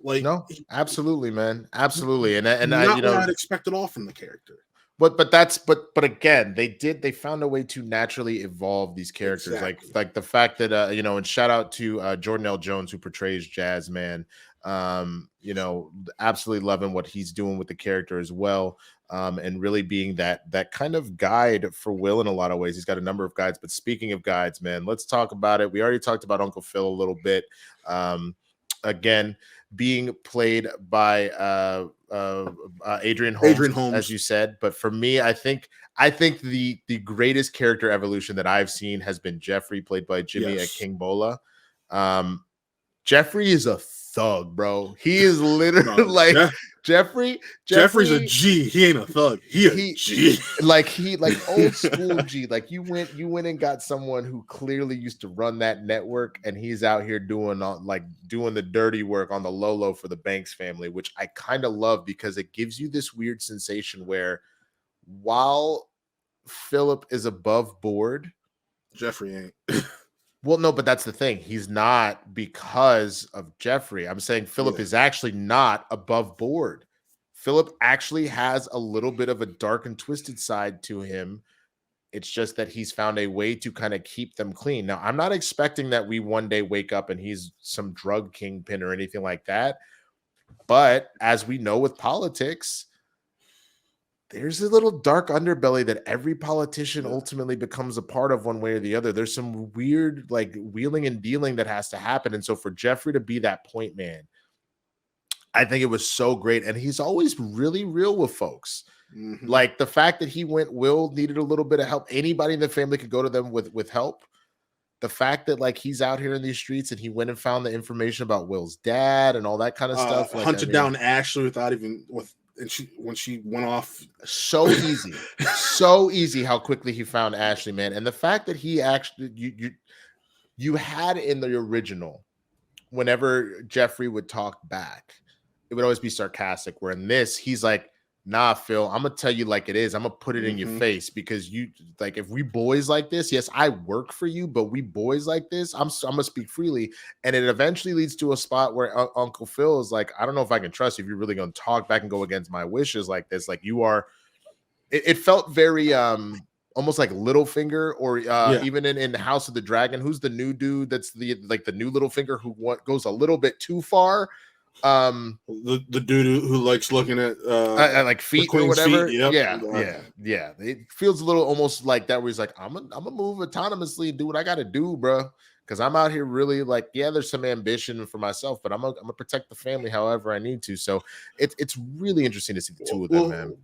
Like, No, absolutely, man, absolutely, and I, not what I'd expect at all from the character. But again, they found a way to naturally evolve these characters, Exactly. like the fact that and shout out to Jordan L. Jones, who portrays Jazz, man. Absolutely loving what he's doing with the character as well, and really being that kind of guide for Will in a lot of ways. He's got a number of guides, but speaking of guides, man, let's talk about it. We already talked about Uncle Phil a little bit. Again, being played by Adrian Holmes, as you said. But for me, I think the greatest character evolution that I've seen has been Jeffrey, played by Jimmy at King Bola. Jeffrey is a thug, bro. He is literally Jeffrey's a G. He ain't a thug. He a G. Like old school G. Like you went and got someone who clearly used to run that network, and he's out here doing the dirty work on the low for the Banks family, which I kind of love because it gives you this weird sensation where while Philip is above board, Jeffrey ain't. Well, no, but that's the thing. He's not because of Jeffrey. I'm saying Philip is actually not above board. Philip actually has a little bit of a dark and twisted side to him. It's just that he's found a way to kind of keep them clean. Now, I'm not expecting that we one day wake up and he's some drug kingpin or anything like that. But as we know with politics, there's a little dark underbelly that every politician ultimately becomes a part of one way or the other. There's some weird wheeling and dealing that has to happen. And so for Jeffrey to be that point man, I think it was so great. And he's always really real with folks. Mm-hmm. Like the fact that he Will needed a little bit of help. Anybody in the family could go to them with help. The fact that he's out here in these streets and he went and found the information about Will's dad and all that kind of stuff. Hunted down Ashley when she went off. So easy how quickly he found Ashley, man. And the fact that he actually you had in the original, whenever Jeffrey would talk back, it would always be sarcastic, where in this he's like, nah, Phil, I'm gonna tell you like it is. I'm gonna put it in your face, because you if we boys like this, yes, I work for you, but we boys like this, I'm gonna speak freely. And it eventually leads to a spot where Uncle Phil is like, I don't know if I can trust you if you're really gonna talk back and go against my wishes like this. Like you are. It felt very almost like Littlefinger, or even in House of the Dragon. Who's the new dude? That's the new Littlefinger who goes a little bit too far. The dude who likes looking at like feet or whatever. Feet, yep. Yeah. It feels a little almost like that, where he's like, I'm gonna move autonomously and do what I gotta do, bro. Because I'm out here really there's some ambition for myself, but I'm gonna protect the family however I need to. So it's really interesting to see the two of them, man.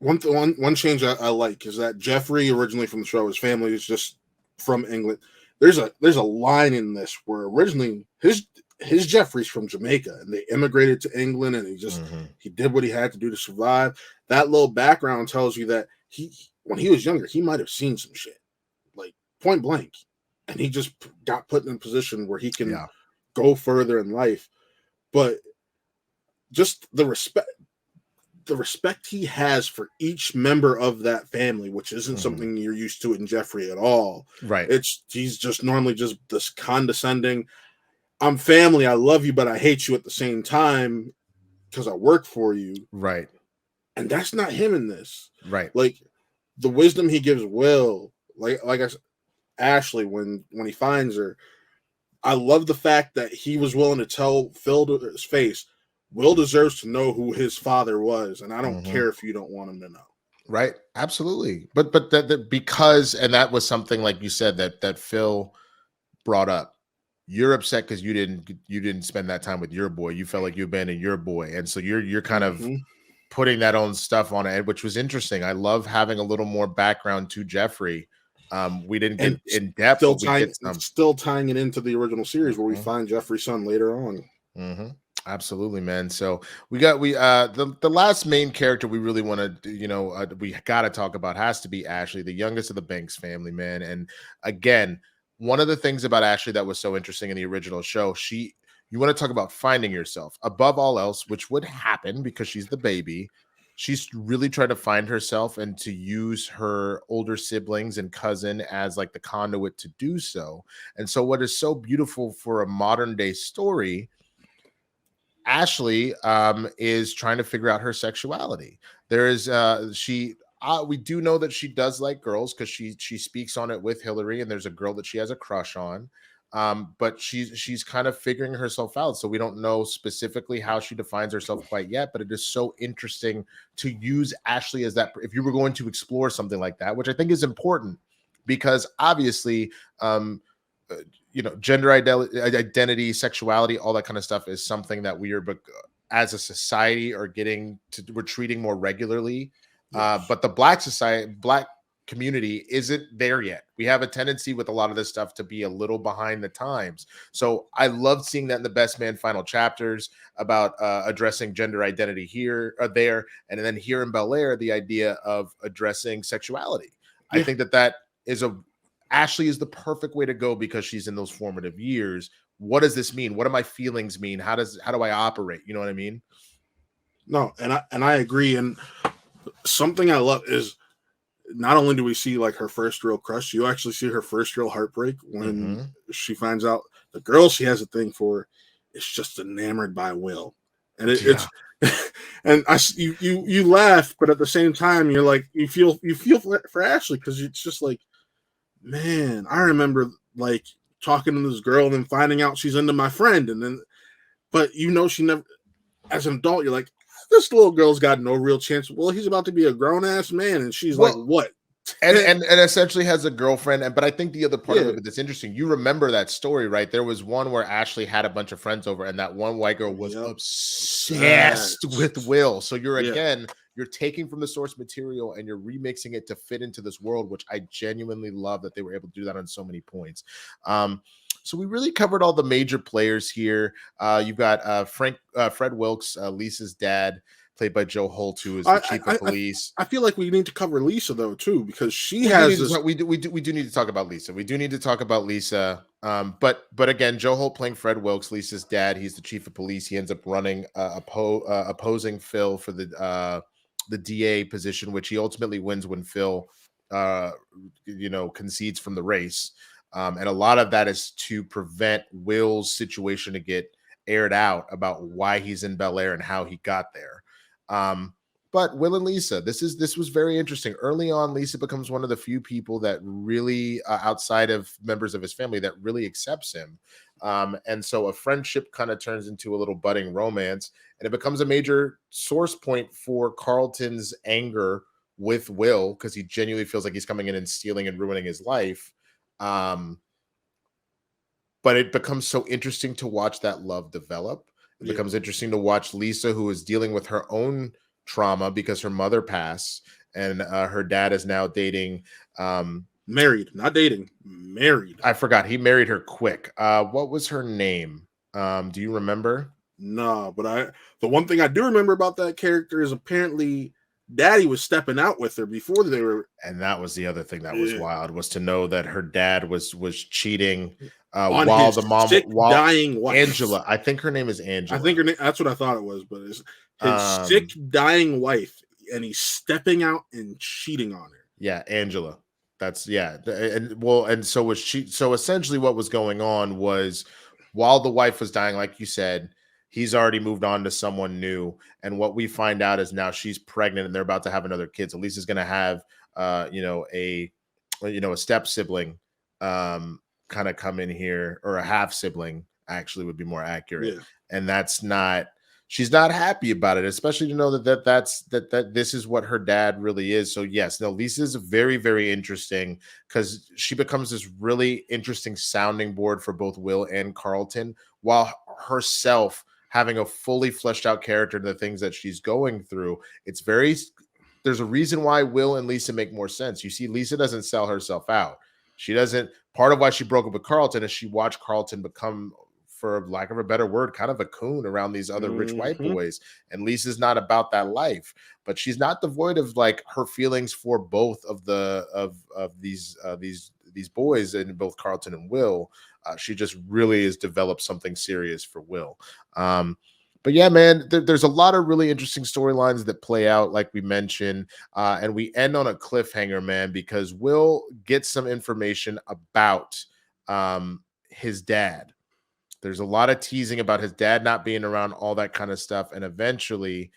One change I like is that Jeffrey, originally from the show, his family is just from England. There's a line in this where originally his Jeffrey's from Jamaica, and they immigrated to England, and he did what he had to do to survive. That little background tells you that when he was younger, he might have seen some shit, like point blank, and he just got put in a position where he can go further in life. But just the respect he has for each member of that family, which isn't something you're used to in Jeffrey at all. Right. He's just normally just this condescending, I'm family, I love you, but I hate you at the same time because I work for you. Right. And that's not him in this. Right. Like the wisdom he gives Will, like I said, Ashley, when he finds her, I love the fact that he was willing to tell Phil to his face, Will deserves to know who his father was, and I don't care if you don't want him to know. Right. Absolutely. But that because, and that was something, like you said, that Phil brought up. You're upset because you didn't spend that time with your boy. You felt like you abandoned your boy, and so you're kind of putting that own stuff on it, which was interesting. I love having a little more background to Jeffrey. We didn't get in depth. Still tying it into the original series where we find Jeffrey's son later on. Absolutely, man. So we the last main character we really want to we got to talk about has to be Ashley, the youngest of the Banks family, man. And again, one of the things about Ashley that was so interesting in the original show, you want to talk about finding yourself above all else, which would happen because she's the baby. She's really trying to find herself and to use her older siblings and cousin as the conduit to do so. And so what is so beautiful for a modern day story Ashley is trying to figure out her sexuality. There is we do know that she does like girls because she speaks on it with Hillary, and there's a girl that she has a crush on. But she's kind of figuring herself out. So we don't know specifically how she defines herself quite yet, but it is so interesting to use Ashley as that if you were going to explore something like that, which I think is important because obviously gender identity, sexuality, all that kind of stuff is something that we are as a society we're treating more regularly. Yes. But the black community isn't there yet. We have a tendency with a lot of this stuff to be a little behind the times. So I love seeing that in the Best Man final chapters about addressing gender identity here or there. And then here in Bel-Air, the idea of addressing sexuality. Yeah. I think that is Ashley is the perfect way to go because she's in those formative years. What does this mean? What do my feelings mean? How do I operate? You know what I mean? No, and I agree. And something I love is not only do we see like her first real crush, you actually see her first real heartbreak when she finds out the girl she has a thing for is just enamored by Will. And it's and you laugh, but at the same time you're like you feel for Ashley because it's just like, man, I remember like talking to this girl and then finding out she's into my friend, and then but she never, as an adult, you're like, this little girl's got no real chance. Well, he's about to be a grown-ass man, and she's like, what? And essentially has a girlfriend. But I think the other part of it that's interesting, you remember that story, right? There was one where Ashley had a bunch of friends over, and that one white girl was obsessed with Will. So you're taking from the source material and you're remixing it to fit into this world, which I genuinely love that they were able to do that on so many points. So we really covered all the major players here. You've got Fred Wilkes, Lisa's dad, played by Joe Holt, who is the chief of police. I feel like we need to cover Lisa though too, because we do need to talk about Lisa. We do need to talk about Lisa. But again, Joe Holt playing Fred Wilkes, Lisa's dad. He's the chief of police. He ends up running opposing Phil for the DA position, which he ultimately wins when Phil concedes from the race. And a lot of that is to prevent Will's situation to get aired out about why he's in Bel-Air and how he got there. But Will and Lisa, this was very interesting. Early on, Lisa becomes one of the few people that really, outside of members of his family, that really accepts him. And so a friendship kind of turns into a little budding romance, and it becomes a major source point for Carlton's anger with Will because he genuinely feels like he's coming in and stealing and ruining his life. But it becomes so interesting to watch that love develop. It becomes interesting to watch Lisa, who is dealing with her own trauma because her mother passed, and her dad is now dating. Married, not dating, married. I forgot. He married her quick. What was her name? Do you remember? No, but the one thing I do remember about that character is apparently Daddy was stepping out with her before they were. And that was the other thing that was wild, was to know that her dad was cheating on while his the mom dying wife. Angela. I think her name is Angela. I think her name, that's what I thought it was, but it's his sick dying wife, and he's stepping out and cheating on her. Yeah, Angela. That's and so was she. So essentially what was going on was while the wife was dying, like you said, he's already moved on to someone new. And what we find out is now she's pregnant and they're about to have another kid. So Lisa's going to have, a step sibling kind of come in here, or a half sibling actually would be more accurate. Yeah. And she's not happy about it, especially to know that this is what her dad really is. So yes, no, Lisa is very, very interesting because she becomes this really interesting sounding board for both Will and Carlton, while herself having a fully fleshed out character to the things that she's going through. There's a reason why Will and Lisa make more sense. You see, Lisa doesn't sell herself out. She doesn't. Part of why she broke up with Carlton is she watched Carlton become, for lack of a better word, kind of a coon around these other rich white boys. And Lisa's not about that life, but she's not devoid of like her feelings for both of these boys, and both Carlton and Will. She just really has developed something serious for Will. But yeah, man, there's a lot of really interesting storylines that play out, like we mentioned, and we end on a cliffhanger, man, because Will gets some information about his dad. There's a lot of teasing about his dad not being around, all that kind of stuff. And eventually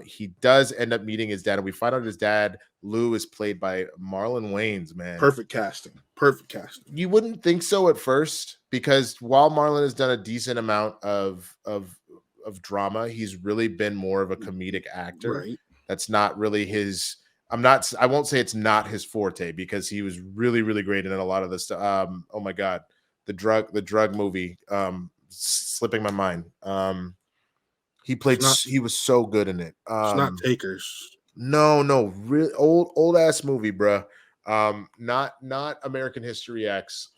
he does end up meeting his dad. And we find out his dad, Lou, is played by Marlon Wayans, man. Perfect casting. Perfect casting. You wouldn't think so at first, because while Marlon has done a decent amount of drama, he's really been more of a comedic actor. Right. That's not really his. I won't say it's not his forte, because he was really, really great in a lot of the stuff. Oh my God, the drug movie, slipping my mind. He was so good in it. It's not Takers. No, really old ass movie, bruh. Not American History X.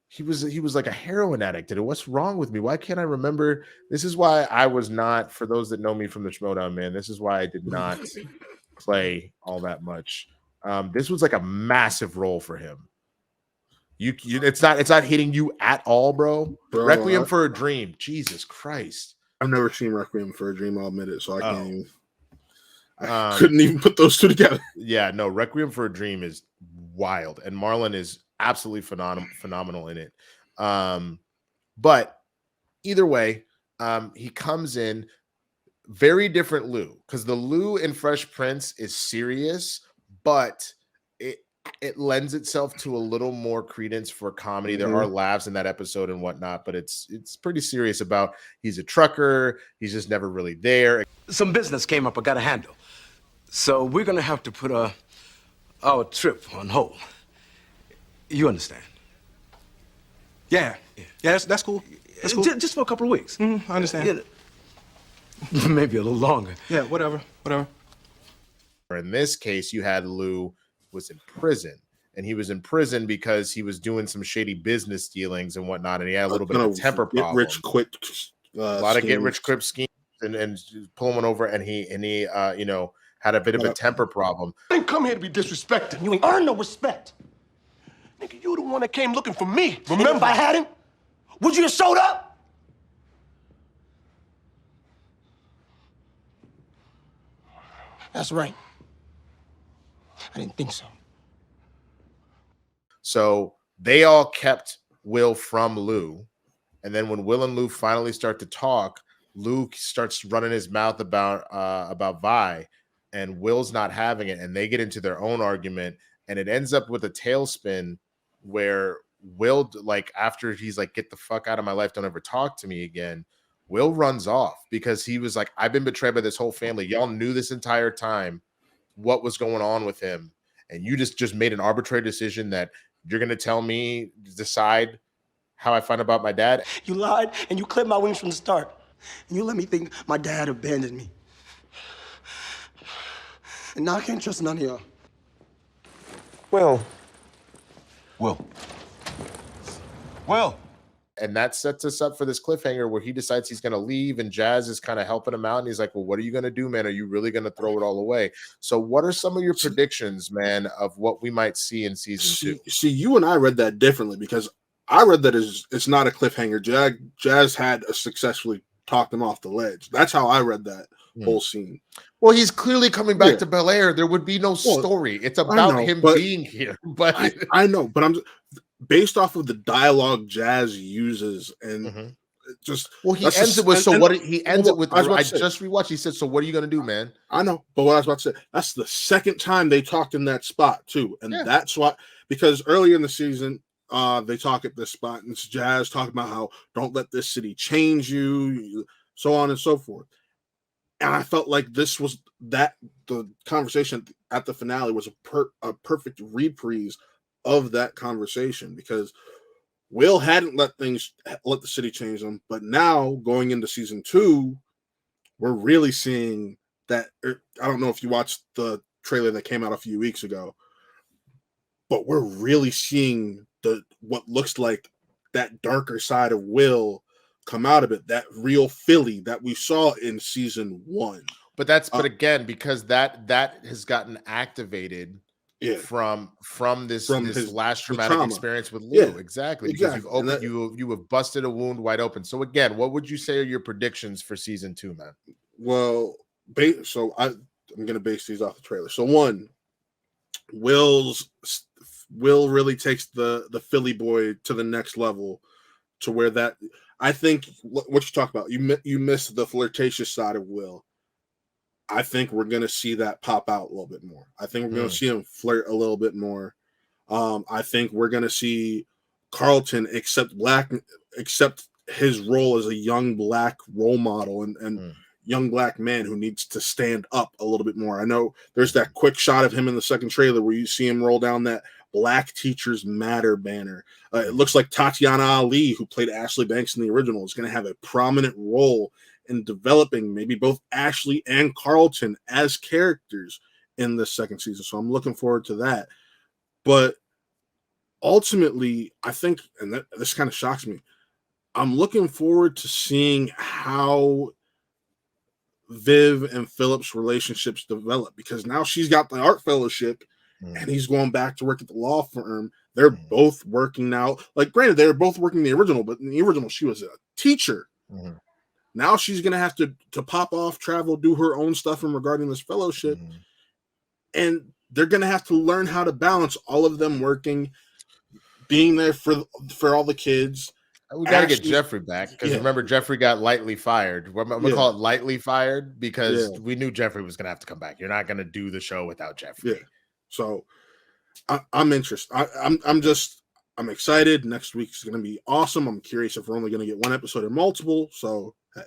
He was like a heroin addict. And what's wrong with me? Why can't I remember? This is why I was not, for those that know me from the Schmodown, man, this is why I did not play all that much. This was like a massive role for him. It's not hitting you at all, bro. Requiem for a Dream. Jesus Christ. I've never seen Requiem for a Dream, I'll admit it, so I can't even. I couldn't even put those two together. Yeah, no, Requiem for a Dream is wild, and Marlon is absolutely phenomenal in it. But either way, he comes in very different Lou, because the Lou in Fresh Prince is serious, but it lends itself to a little more credence for comedy. There are laughs in that episode and whatnot, but it's pretty serious about he's a trucker. He's just never really there. Some business came up I got to handle. So we're going to have to put our trip on hold. You understand? Yeah, that's cool. That's cool. Just for a couple of weeks. I understand. Yeah. Maybe a little longer. Yeah, whatever. In this case, you had Lou was in prison, and he was in prison because he was doing some shady business dealings and whatnot, and he had a little bit of a temper problem. A lot of get rich quick schemes and pulling one over, and he had a bit of a temper problem. I didn't come here to be disrespected. You ain't earned no respect. Nigga, you the one that came looking for me. Remember? And if I hadn't, would you have showed up? That's right. I didn't think so. So they all kept Will from Lou. And then when Will and Lou finally start to talk, Lou starts running his mouth about Vi, and Will's not having it. And they get into their own argument, and it ends up with a tailspin where Will, like, after he's like, get the fuck out of my life, don't ever talk to me again, Will runs off because he was like, I've been betrayed by this whole family. Y'all knew this entire time what was going on with him, and you just made an arbitrary decision that you're going to tell me, decide how I find out about my dad. You lied and you clipped my wings from the start. And you let me think my dad abandoned me. And now I can't trust none of y'all. Will. And that sets us up for this cliffhanger where he decides he's going to leave, and Jazz is kind of helping him out. And he's like, well, what are you going to do, man? Are you really going to throw it all away? So what are some of your predictions, man, of what we might see in season 2? See, you and I read that differently, because I read that it's not a cliffhanger. Jazz had successfully talked him off the ledge. That's how I read that whole scene. Well, he's clearly coming back to Bel-Air. There would be no story. It's about him being here. But I know, but I'm based off of the dialogue Jazz uses, and just he ends it with I just rewatched. He said, "So what are you gonna do, man?" I know, but what I was about to say, that's the second time they talked in that spot too, and that's why, because earlier in the season, they talk at this spot, and it's Jazz talking about how don't let this city change you, so on and so forth. And I felt like this was the conversation at the finale was a perfect reprise of that conversation, because Will hadn't let the city change them, but now going into season 2, we're really seeing that. I don't know if you watched the trailer that came out a few weeks ago, but we're really seeing what looks like that darker side of Will come out of it, that real Philly that we saw in season 1. But but again, because that has gotten activated from his last traumatic experience with Lou. Yeah, exactly. Because you have busted a wound wide open. So again, what would you say are your predictions for season 2, man? Well, so I'm going to base these off the trailer. So 1, Will really takes the Philly boy to the next level to where that I think what you talk about, you missed the flirtatious side of Will. I think we're going to see that pop out a little bit more. I think we're going to see him flirt a little bit more. I think we're going to see Carlton accept his role as a young black role model and young black man who needs to stand up a little bit more. I know there's that quick shot of him in the second trailer where you see him roll down that Black Teachers Matter banner. It looks like Tatiana Ali, who played Ashley Banks in the original, is going to have a prominent role in developing maybe both Ashley and Carlton as characters in the second season. So I'm looking forward to that. But ultimately, I think, and this kind of shocks me, I'm looking forward to seeing how Viv and Philip's relationships develop, because now she's got the art fellowship and he's going back to work at the law firm. They're both working now. Like, granted, they were both working in the original, but in the original, she was a teacher. Now she's going to have to pop off, travel, do her own stuff in regarding this fellowship. And they're going to have to learn how to balance all of them working, being there for all the kids. We got to get Jeffrey back, because remember, Jeffrey got lightly fired. I'm going to call it lightly fired, because we knew Jeffrey was going to have to come back. You're not going to do the show without Jeffrey. Yeah. So I'm interested. I'm excited. Next week's going to be awesome. I'm curious if we're only going to get one episode or multiple. So, hey.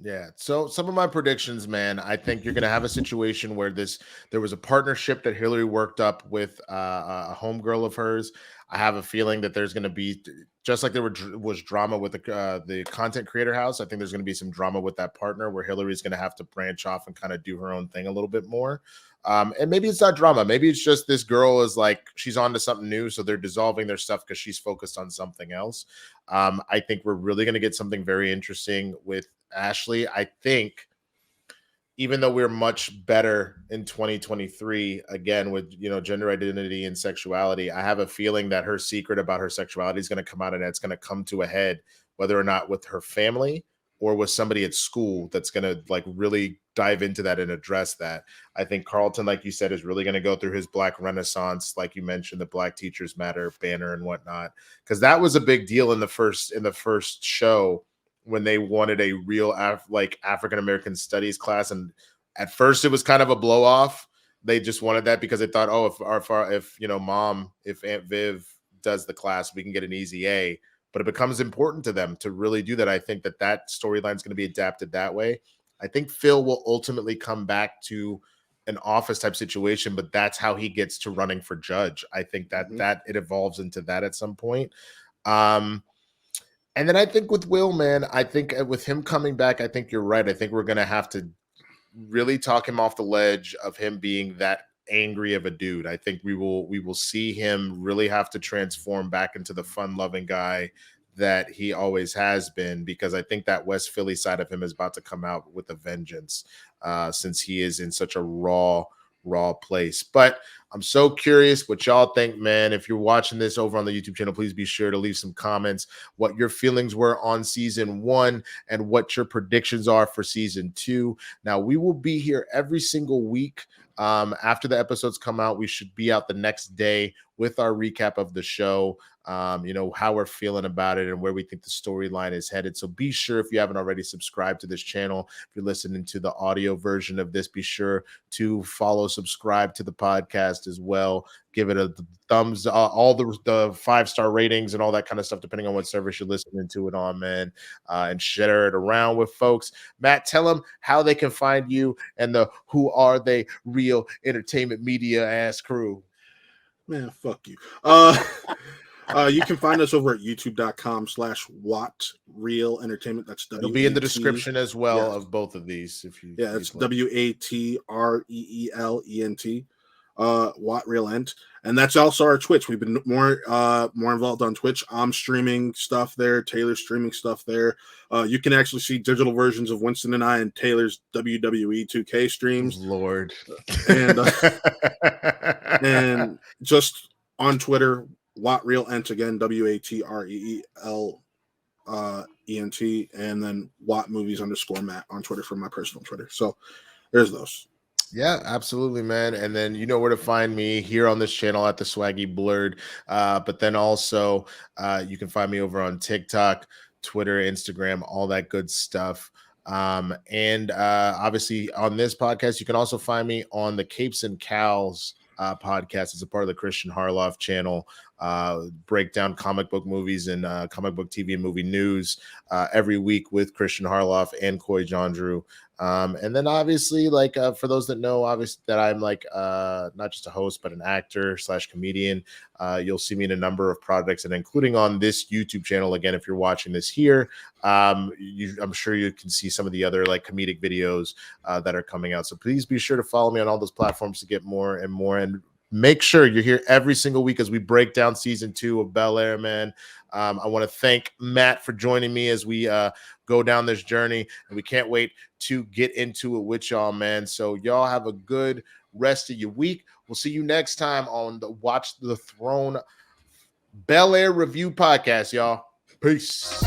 Yeah. So some of my predictions, man, I think you're going to have a situation where there was a partnership that Hillary worked up with a homegirl of hers. I have a feeling that there's going to be, just like there was drama with the content creator house, I think there's going to be some drama with that partner where Hillary's going to have to branch off and kind of do her own thing a little bit more. And maybe it's not drama. Maybe it's just this girl is like, she's on to something new, so they're dissolving their stuff because she's focused on something else. I think we're really going to get something very interesting with Ashley. I think, even though we're much better in 2023, again, with, gender identity and sexuality, I have a feeling that her secret about her sexuality is going to come out, and it's going to come to a head, whether or not with her family or with somebody at school that's going to like really dive into that and address that. I think Carlton, like you said, is really going to go through his Black Renaissance, like you mentioned, the Black Teachers Matter banner and whatnot, because that was a big deal in the first show, when they wanted a real African-American studies class. And at first it was kind of a blow off. They just wanted that because they thought, if Aunt Viv does the class, we can get an easy A. But it becomes important to them to really do that. I think that storyline is going to be adapted that way. I think Phil will ultimately come back to an office type situation, but that's how he gets to running for judge. I think that it evolves into that at some point. And then I think with Will, man, I think with him coming back, I think you're right. I think we're going to have to really talk him off the ledge of him being that angry of a dude. I think we will see him really have to transform back into the fun-loving guy that he always has been, because I think that West Philly side of him is about to come out with a vengeance, since he is in such a raw place. But I'm so curious what y'all think, man. If you're watching this over on the YouTube channel, please be sure to leave some comments what your feelings were on season 1 and what your predictions are for season 2. Now, we will be here every single week. After the episodes come out, we should be out the next day with our recap of the show, how we're feeling about it and where we think the storyline is headed. So be sure, if you haven't already, subscribed to this channel. If you're listening to the audio version of this, be sure to subscribe to the podcast as well. Give it a thumbs, all the 5-star ratings and all that kind of stuff, depending on what service you're listening to it on, man, and share it around with folks. Matt, tell them how they can find you and the Who Are They Real Entertainment Media ass crew. Man, fuck you. You can find us over at youtube.com/Watt Real Entertainment. That's W. It'll be in the description as well of both of these. It's WATREELENT. Watt Real Ent, and that's also our Twitch. We've been more involved on Twitch. I'm streaming stuff there. Taylor's streaming stuff there. You can actually see digital versions of Winston and I and Taylor's WWE 2K streams. Lord, and just on Twitter, Watt Real Ent again, WATREELENT, and then Watt Movies _Matt on Twitter for my personal Twitter. So there's those. Yeah, absolutely, man. And then you know where to find me here on this channel at the Swaggy Blurred. But then also you can find me over on TikTok, Twitter, Instagram, all that good stuff. And obviously on this podcast, you can also find me on the Capes and Cows podcast. It's a part of the Christian Harloff channel. Break down comic book movies and comic book TV and movie news every week with Christian Harloff and Coy Jondrew. And then obviously, like for those that know, obviously that I'm like not just a host, but an actor / comedian. You'll see me in a number of projects, and including on this YouTube channel. Again, if you're watching this here, I'm sure you can see some of the other like comedic videos that are coming out. So please be sure to follow me on all those platforms to get more and more. And make sure you're here every single week as we break down season 2 of Bel-Air, man. I want to thank Matt for joining me as we go down this journey, and we can't wait to get into it with y'all, man. So y'all have a good rest of your week. We'll see you next time on the Watch the Throne Bel-Air Review Podcast, y'all. Peace.